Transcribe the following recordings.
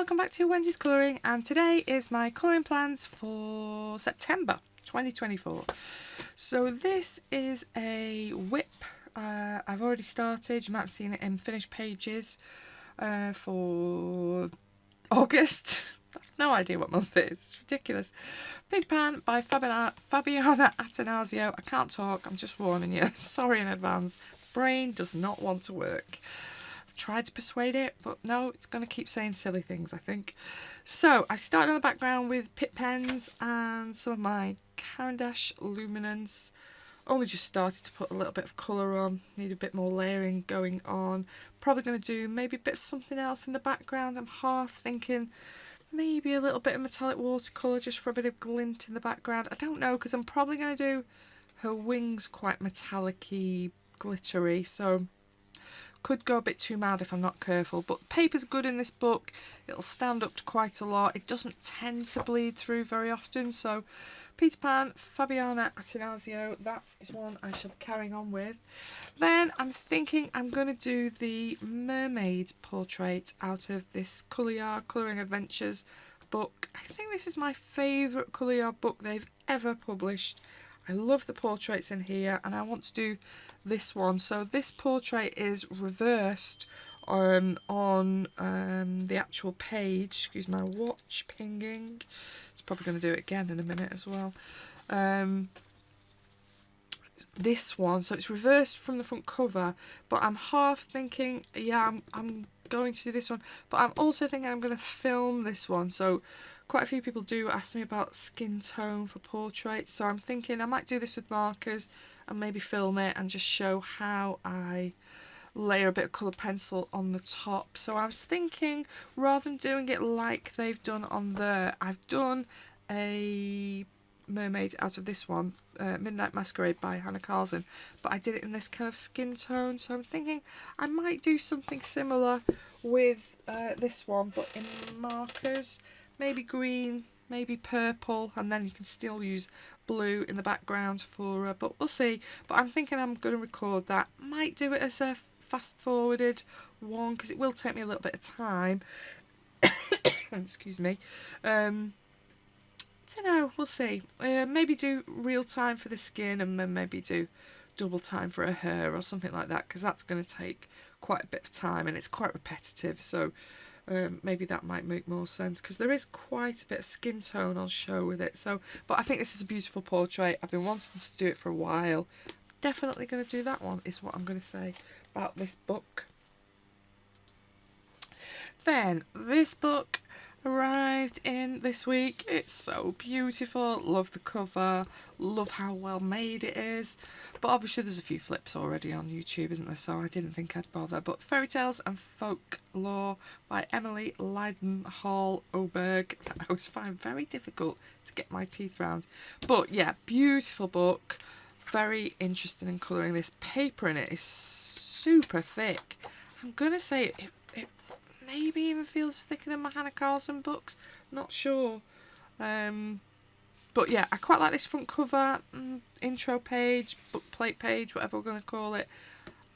welcome back to Wendy's Colouring, and today is my colouring plans for September 2024. So this is a whip. I've already started, you might have seen it in finished pages for August. I have no idea what month it is, it's ridiculous. Peter Pan by Fabiana Attanasio. I can't talk, I'm just warning you, sorry in advance. Brain does not want to work. Tried to persuade it, but no, it's going to keep saying silly things, I think. So I started on the background with Pitt pens and some of my Caran d'Ache Luminance. Only just started to put a little bit of colour on, need a bit more layering going on. Probably going to do maybe a bit of something else in the background. I'm half thinking maybe a little bit of metallic watercolour just for a bit of glint in the background. I don't know, because I'm probably going to do her wings quite metallic-y, glittery, so could go a bit too mad if I'm not careful. But paper's good in this book, it'll stand up to quite a lot, it doesn't tend to bleed through very often. So Peter Pan, Fabiana Attanasio, that is one I shall be carrying on with. Then I'm thinking I'm going to do the Mermaid Portrait out of this Colour Yard Colouring Adventures book. I think this is my favourite Colour Yard book they've ever published. I love the portraits in here, and I want to do this one. So this portrait is reversed on the actual page. Excuse my watch pinging. It's probably going to do it again in a minute as well. This one, so it's reversed from the front cover, but I'm half thinking, yeah, I'm going to do this one, but I'm also thinking I'm going to film this one. So quite a few people do ask me about skin tone for portraits, so I'm thinking I might do this with markers and maybe film it and just show how I layer a bit of coloured pencil on the top. So I was thinking, rather than doing it like they've done on there, I've done a mermaid out of this one, Midnight Masquerade by Hannah Carlson, but I did it in this kind of skin tone, so I'm thinking I might do something similar with this one, but in markers. Maybe green, maybe purple, and then you can still use blue in the background for, but we'll see. But I'm thinking I'm going to record that. Might do it as a fast forwarded one, because it will take me a little bit of time. Excuse me. I don't know, we'll see. Maybe do real time for the skin, and then maybe do double time for her hair or something like that, because that's going to take quite a bit of time and it's quite repetitive. So maybe that might make more sense, because there is quite a bit of skin tone on show with it. So, but I think this is a beautiful portrait. I've been wanting to do it for a while. Definitely going to do that one, is what I'm going to say about this book. Then this book arrived in this week. It's so beautiful, love the cover, love how well made it is, but obviously there's a few flips already on YouTube, isn't there, so I didn't think I'd bother. But Fairy Tales and Folklore by Emily Leiden Hall Oberg, that I always find very difficult to get my teeth round. But yeah, beautiful book, very interested in colouring. This paper in it is super thick. I'm gonna say it maybe even feels thicker than my Hannah Carlson books, not sure. But yeah, I quite like this front cover, intro page, book plate page, whatever we're going to call it.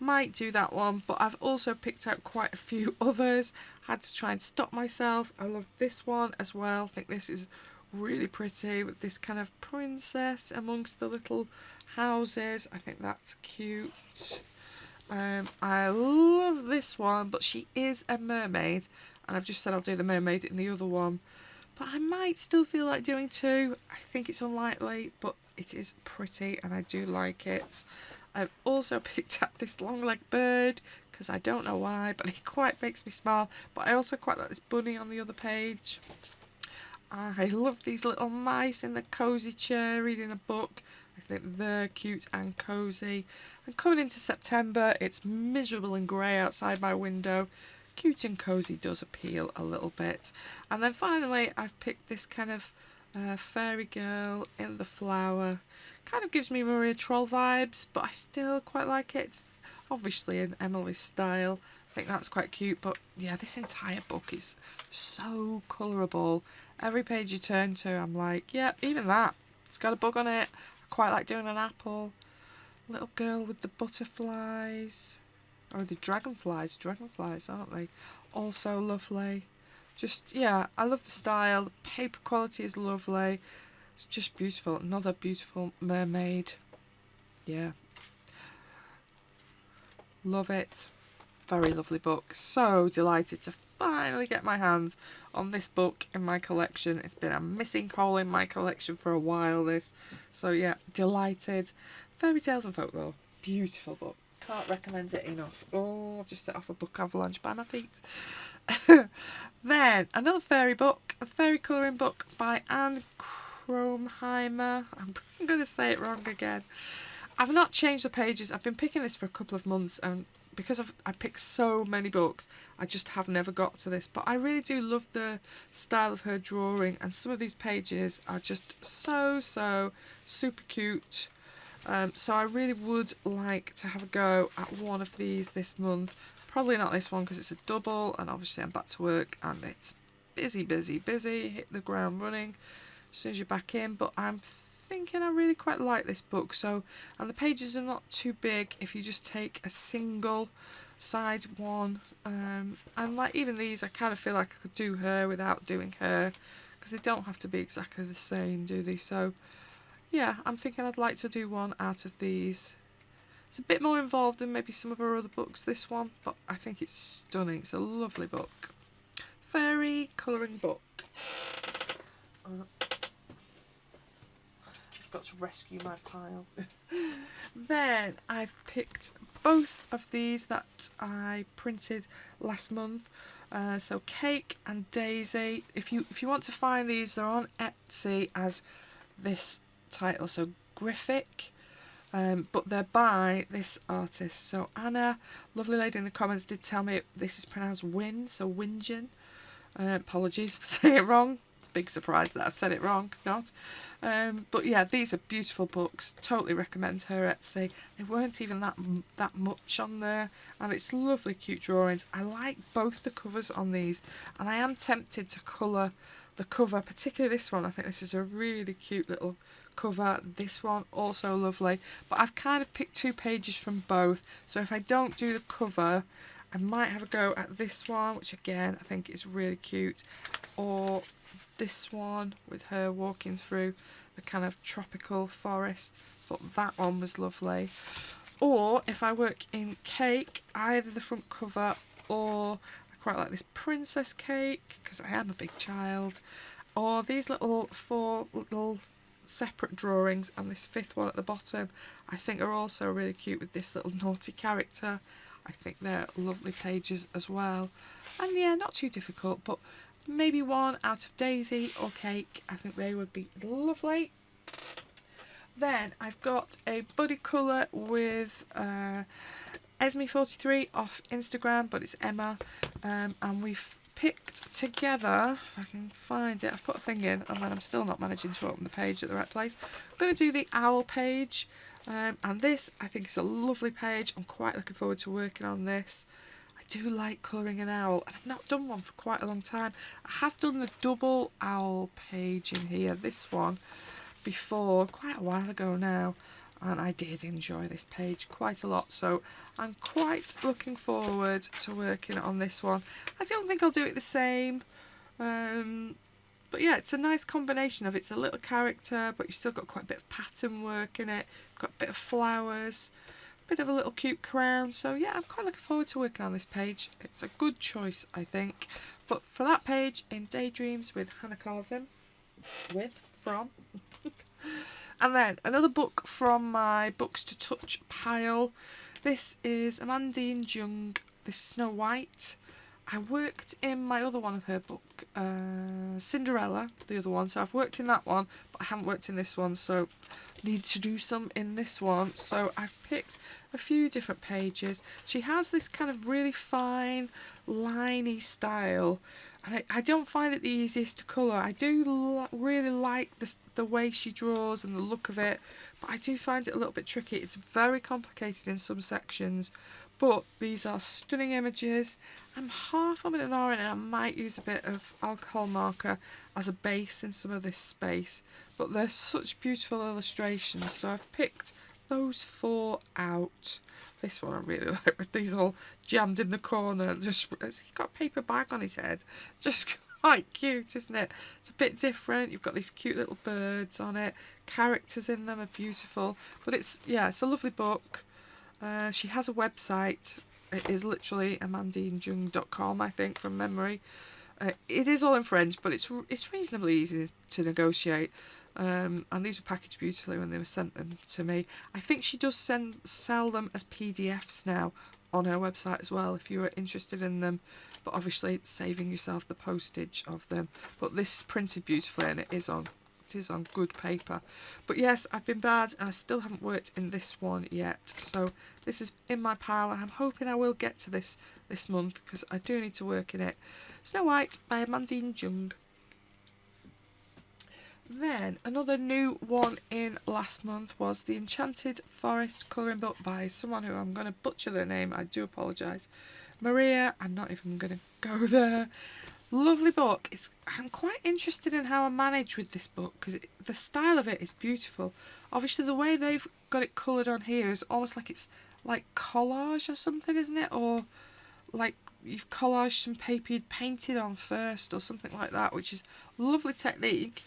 Might do that one, but I've also picked out quite a few others. Had to try and stop myself. I love this one as well. I think this is really pretty with this kind of princess amongst the little houses. I think that's cute. I love this one, but she is a mermaid, and I've just said I'll do the mermaid in the other one, but I might still feel like doing two. I think it's unlikely, but it is pretty and I do like it. I've also picked up this long-legged bird, because I don't know why, but it quite makes me smile. But I also quite like this bunny on the other page. I love these little mice in the cosy chair reading a book. I think they're cute and cosy. And coming into September, it's miserable and grey outside my window. Cute and cosy does appeal a little bit. And then finally, I've picked this kind of fairy girl in the flower. Kind of gives me Maria Troll vibes, but I still quite like it. It's obviously in Emily's style. I think that's quite cute, but yeah, this entire book is so colourable. Every page you turn to, I'm like, yep, even that. It's got a bug on it. I quite like doing an apple. Little girl with the butterflies. Or the dragonflies. Dragonflies, aren't they? Also lovely. Just, yeah, I love the style. The paper quality is lovely. It's just beautiful. Another beautiful mermaid. Yeah. Love it. Very lovely book. So delighted to finally get my hands on this book in my collection. It's been a missing hole in my collection for a while, this. So yeah, delighted. Fairy Tales and Folklore. Beautiful book. Can't recommend it enough. Oh, I've just set off a book avalanche by my feet. Then, another fairy book. A fairy colouring book by Anne Kromheimer. I'm going to say it wrong again. I've not changed the pages. I've been picking this for a couple of months, and because I picked so many books, I just have never got to this. But I really do love the style of her drawing, and some of these pages are just so super cute. So I really would like to have a go at one of these this month. Probably not this one because it's a double, and obviously I'm back to work and it's busy. Hit the ground running as soon as you're back in. But I'm thinking I really quite like this book. So, and the pages are not too big if you just take a single side one. And like even these, I kind of feel like I could do her without doing her, because they don't have to be exactly the same, do they? So yeah, I'm thinking I'd like to do one out of these. It's a bit more involved than maybe some of her other books, this one, but I think it's stunning. It's a lovely book. Fairy colouring book. I've got to rescue my pile. Then I've picked both of these that I printed last month. So Cake and Daisy. If you want to find these, they're on Etsy as this title, so Graphic. But they're by this artist. So Anna, lovely lady in the comments, did tell me this is pronounced Win, so Winjin. Apologies for saying it wrong. Big surprise that I've said it wrong, not. But yeah, these are beautiful books. Totally recommend her Etsy. They weren't even that much on there, and it's lovely, cute drawings. I like both the covers on these, and I am tempted to colour the cover, particularly this one. I think this is a really cute little cover. This one also lovely, but I've kind of picked 2 pages from both, so if I don't do the cover, I might have a go at this one, which again I think is really cute, or this one with her walking through the kind of tropical forest. Thought that one was lovely. Or if I work in Cake, either the front cover, or I quite like this princess cake because I am a big child, or these little 4 little separate drawings, and this 5th one at the bottom I think are also really cute with this little naughty character. I think they're lovely pages as well, and yeah, not too difficult, but maybe one out of Daisy or Cake. I think they would be lovely. Then I've got a buddy colour with Esme43 off Instagram, but it's Emma, and we've picked together, if I can find it, I've put a thing in and then I'm still not managing to open the page at the right place. I'm going to do the owl page, and this I think is a lovely page. I'm quite looking forward to working on this. I do like colouring an owl, and I've not done one for quite a long time. I have done the double owl page in here, this one, before, quite a while ago now, and I did enjoy this page quite a lot, so I'm quite looking forward to working on this one. I don't think I'll do it the same, but yeah, it's a nice combination of, it's a little character but you've still got quite a bit of pattern work in it, got a bit of flowers, a bit of a little cute crown. So yeah, I'm quite looking forward to working on this page. It's a good choice, I think. But for that page, in Daydreams with Hannah Carlson, from and then another book from my Books to Touch pile. This is Nadine Jung, this Snow White. I worked in my other one of her book, Cinderella, the other one, so I've worked in that one, but I haven't worked in this one, so need to do some in this one. So I've picked a few different pages. She has this kind of really fine, liney style, and I don't find it the easiest to colour. I do really like the way she draws and the look of it, but I do find it a little bit tricky. It's very complicated in some sections, but these are stunning images. I'm half of an R in it. I might use a bit of alcohol marker as a base in some of this space, but they're such beautiful illustrations, so I've picked those 4 out. This one I really like, with these all jammed in the corner. Just, he got a paper bag on his head. Just quite cute, isn't it? It's a bit different. You've got these cute little birds on it. Characters in them are beautiful. But it's a lovely book. She has a website. It is literally nadinejung.com, I think, from memory. It is all in French, but it's reasonably easy to negotiate. And these were packaged beautifully when they were sent them to me. I think she does sell them as PDFs now on her website as well, if you are interested in them. But obviously, it's saving yourself the postage of them. But this is printed beautifully, and it is on good paper. But yes, I've been bad, and I still haven't worked in this one yet. So this is in my pile, and I'm hoping I will get to this month, because I do need to work in it. Snow White by Nadine Jung. Then another new one in last month was the Enchanted Forest colouring book by someone who I'm going to butcher their name. I do apologise. Maria, I'm not even going to go there. Lovely book. I'm quite interested in how I manage with this book, because the style of it is beautiful. Obviously the way they've got it coloured on here is almost like it's like collage or something, isn't it? Or like you've collaged some paper you'd painted on first or something like that, which is lovely technique.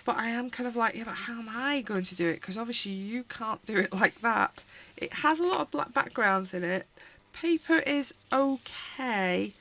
But I am kind of like, yeah, but how am I going to do it? Because obviously you can't do it like that. It has a lot of black backgrounds in it. Paper is okay,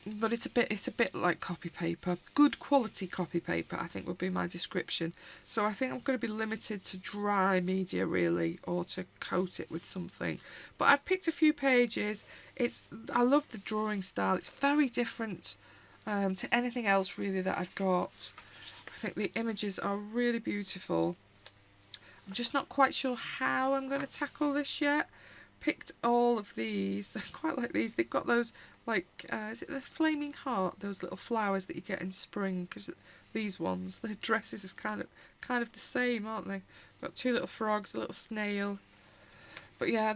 but it's a bit like copy paper. Good quality copy paper, I think, would be my description. So I think I'm going to be limited to dry media, really, or to coat it with something. But I've picked a few pages. I love the drawing style. It's very different to anything else, really, that I've got. I think the images are really beautiful. I'm just not quite sure how I'm going to tackle this yet. Picked all of these. I quite like these. They've got those, like, is it the flaming heart? Those little flowers that you get in spring. Because these ones, the dresses is kind of the same, aren't they? Got two little frogs, a little snail. But yeah,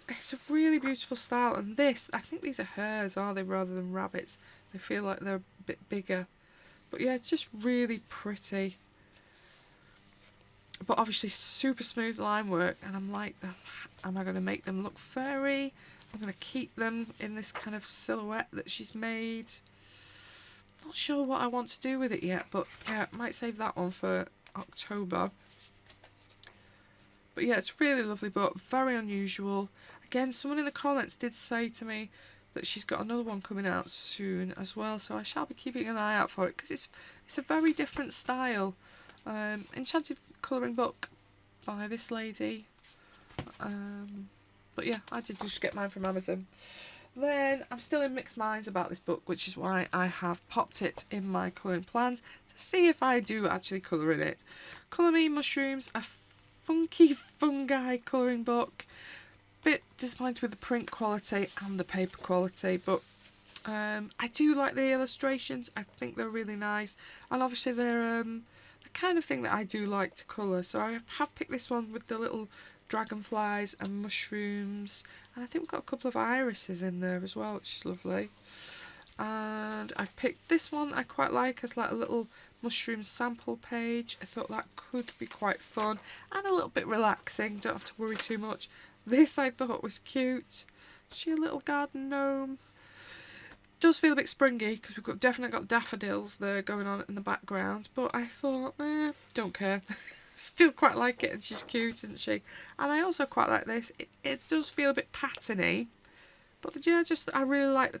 it's a really beautiful style. And this, I think these are hares, are they, rather than rabbits? They feel like they're a bit bigger. But yeah, it's just really pretty. But obviously super smooth line work, and I'm like, am I going to make them look furry? I'm going to keep them in this kind of silhouette that she's made. Not sure what I want to do with it yet, but yeah, I might save that one for October. But yeah, it's a really lovely book, very unusual. Again, someone in the comments did say to me that she's got another one coming out soon as well, so I shall be keeping an eye out for it, because it's a very different style. Enchanted colouring book by this lady. But yeah, I did just get mine from Amazon. Then I'm still in mixed minds about this book, which is why I have popped it in my colouring plans to see if I do actually colour in it. Colour Me Mushrooms, a funky fungi colouring book. Bit disappointed with the print quality and the paper quality, but I do like the illustrations. I think they're really nice, and obviously they're the kind of thing that I do like to colour. So I have picked this one with the little dragonflies and mushrooms, and I think we've got a couple of irises in there as well, which is lovely. And I've picked this one I quite like as like a little mushroom sample page. I thought that could be quite fun and a little bit relaxing, don't have to worry too much. This I thought was cute. She a little garden gnome. Does feel a bit springy because definitely got daffodils there going on in the background, but I thought, don't care. Still quite like it, and she's cute, isn't she? And I also quite like this. It does feel a bit patterny, but yeah, I really like the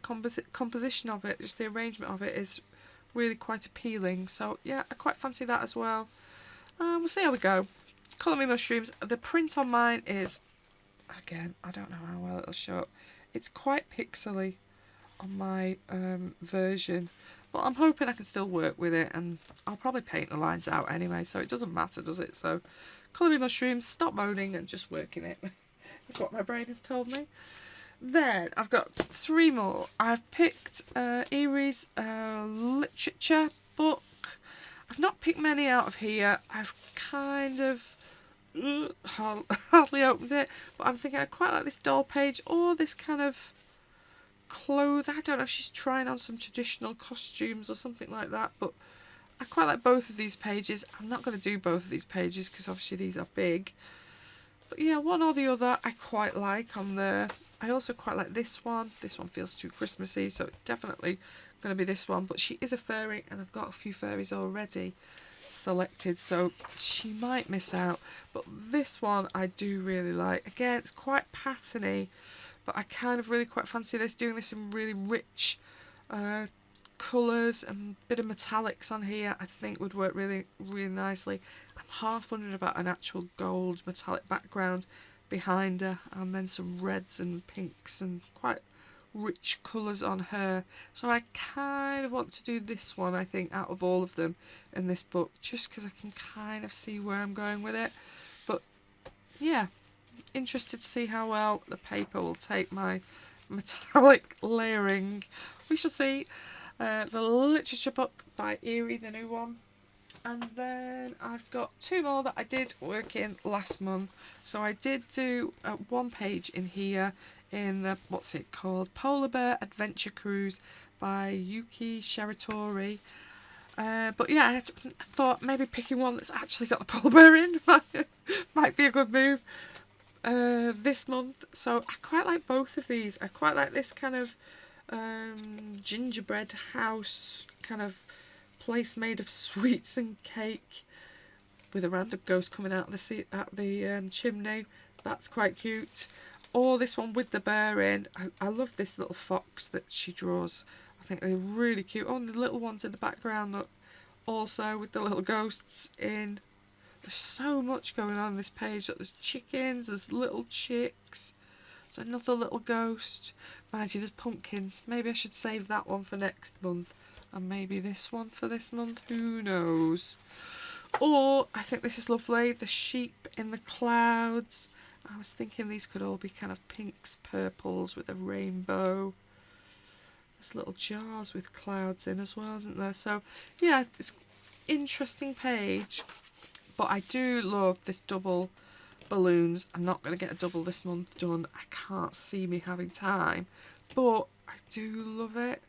composition of it. Just the arrangement of it is really quite appealing. So yeah, I quite fancy that as well. We'll see how we go. Colour Me Mushrooms. The print on mine is, again, I don't know how well it'll show up. It's quite pixely on my version, but I'm hoping I can still work with it, and I'll probably paint the lines out anyway, so it doesn't matter, does it? So Colour Me Mushrooms, stop moaning and just work in it. That's what my brain has told me. Then I've got 3 more. I've picked Eerie's literature book. I've not picked many out of here. I've kind of hardly opened it, but I'm thinking I quite like this doll page, or this kind of clothes. I don't know if she's trying on some traditional costumes or something like that, but I quite like both of these pages. I'm not going to do both of these pages because obviously these are big, but yeah, one or the other I quite like on there. I also quite like this one. This one feels too Christmassy, so it definitely going to be this one, but she is a furry and I've got a few furries already selected, so she might miss out. But this one I do really like. Again, it's quite patterny, but I kind of really quite fancy this, doing this in really rich colours and a bit of metallics on here. I think would work really, really nicely. I'm half wondering about an actual gold metallic background behind her, and then some reds and pinks and quite rich colours on her. So I kind of want to do this one, I think, out of all of them in this book, just because I can kind of see where I'm going with it. But yeah, interested to see how well the paper will take my metallic layering. We shall see. The literature book by Eerie, the new one. And then I've got two more that I did work in last month. So I did do one page in here in the, what's it called, Polar Bear Adventure Cruise by Yuki Shatori. But yeah, I thought maybe picking one that's actually got the polar bear in might be a good move this month. So I quite like both of these. I quite like this kind of gingerbread house kind of place made of sweets and cake with a random ghost coming out the chimney. That's quite cute. Or this one with the bear in. I love this little fox that she draws. I think they're really cute. Oh, and the little ones in the background, look, also with the little ghosts in. There's so much going on this page. Look, there's chickens, there's little chicks, there's another little ghost. Mind you, there's pumpkins. Maybe I should save that one for next month. And maybe this one for this month. Who knows? Or, I think this is lovely. The sheep in the clouds. I was thinking these could all be kind of pinks, purples with a rainbow. There's little jars with clouds in as well, isn't there? So, yeah, it's an interesting page. But I do love this double balloons. I'm not going to get a double this month done. I can't see me having time. But I do love it.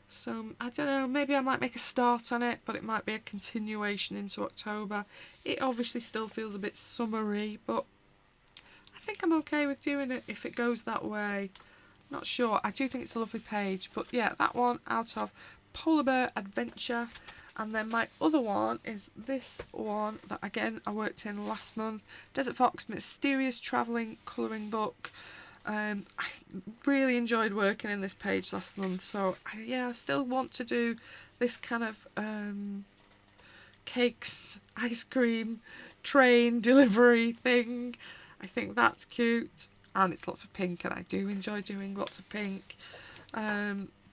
So, I don't know, maybe I might make a start on it, but it might be a continuation into October. It obviously still feels a bit summery, but I think I'm okay with doing it if it goes that way. Not sure. I do think it's a lovely page, but yeah, that one out of Polar Bear Adventure. And then my other one is this one that, again, I worked in last month. Desert Fox Mysterious Travelling Colouring Book. I really enjoyed working in this page last month, so I still want to do this kind of cakes, ice cream, train delivery thing. I think that's cute, and it's lots of pink, and I do enjoy doing lots of pink.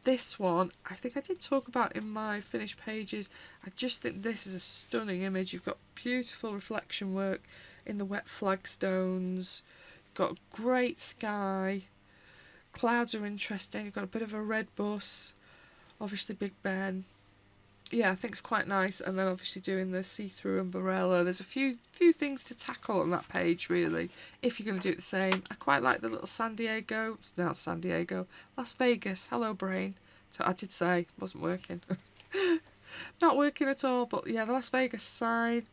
This one, I think I did talk about in my finished pages. I just think this is a stunning image. You've got beautiful reflection work in the wet flagstones. Got a great sky, clouds are interesting, you've got a bit of a red bus, obviously Big Ben. Yeah, I think it's quite nice, and then obviously doing the see-through umbrella. There's a few things to tackle on that page, really, if you're going to do it the same. I quite like the little San Diego, not San Diego, Las Vegas, hello brain. So I did say, wasn't working. Not working at all, but yeah, the Las Vegas sign.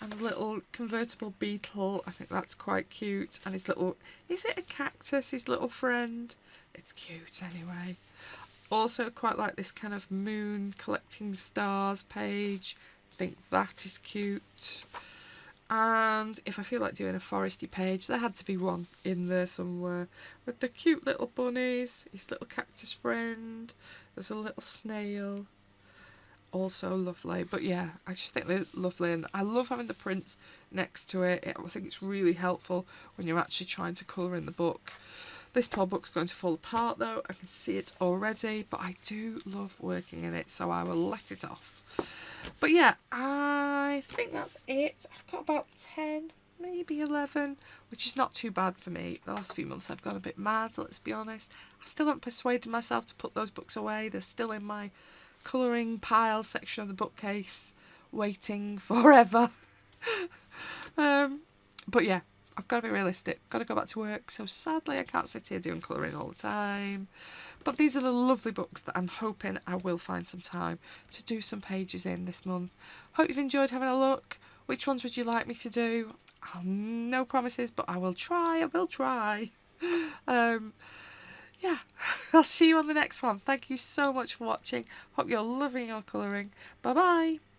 And a little convertible beetle, I think that's quite cute. And his little, is it a cactus, his little friend? It's cute anyway. Also quite like this kind of moon collecting stars page. I think that is cute. And if I feel like doing a foresty page, there had to be one in there somewhere. With the cute little bunnies, his little cactus friend. There's a little snail. Also lovely, but yeah, I just think they're lovely, and I love having the prints next to it. I think it's really helpful when you're actually trying to colour in the book. This poor book's going to fall apart though, I can see it already, but I do love working in it, so I will let it off. But yeah, I think that's it. I've got about 10, maybe 11, which is not too bad for me. The last few months I've gone a bit mad, let's be honest. I still haven't persuaded myself to put those books away. They're still in my colouring pile section of the bookcase, waiting forever. But yeah, I've got to be realistic, got to go back to work, so sadly I can't sit here doing colouring all the time. But these are the lovely books that I'm hoping I will find some time to do some pages in this month. Hope you've enjoyed having a look. Which ones would you like me to do? No promises, but I will try. yeah, I'll see you on the next one. Thank you so much for watching. Hope you're loving your colouring. Bye bye.